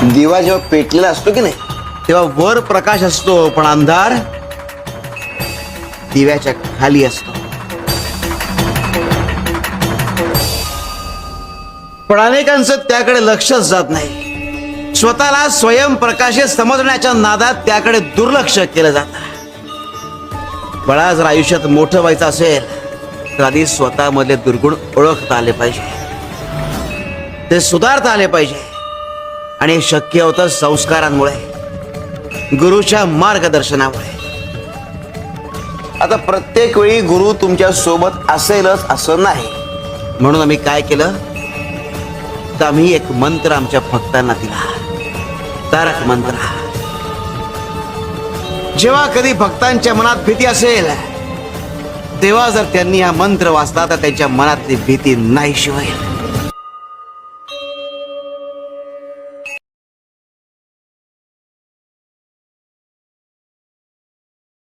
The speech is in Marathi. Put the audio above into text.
दिवा जेव्हा पेटलेला असतो की नाही तेव्हा वर प्रकाश असतो, पण अंधार दिव्याच्या खाली असतो. पण अनेकांचं त्याकडे लक्षच जात नाही. स्वतःला स्वयंप्रकाशित समजण्याच्या नादात त्याकडे दुर्लक्ष केलं जातं. बळा जर आयुष्यात मोठं व्हायचं असेल तर आधी स्वतःमधले दुर्गुण ओळखता आले पाहिजे, ते सुधारता आले पाहिजे. आणि हे शक्य होतं संस्कारांमुळे, गुरुच्या मार्गदर्शनामुळे. आता प्रत्येक वेळी गुरु तुमच्या सोबत असेलच असं नाही, म्हणून आम्ही काय केलं तर आम्ही एक मंत्र आमच्या भक्तांना दिला, तारक मंत्र. जेव्हा कधी भक्तांच्या मनात भीती असेल तेव्हा जर त्यांनी हा मंत्र वाचला तर त्यांच्या मनातली भीती नाहीशी होईल.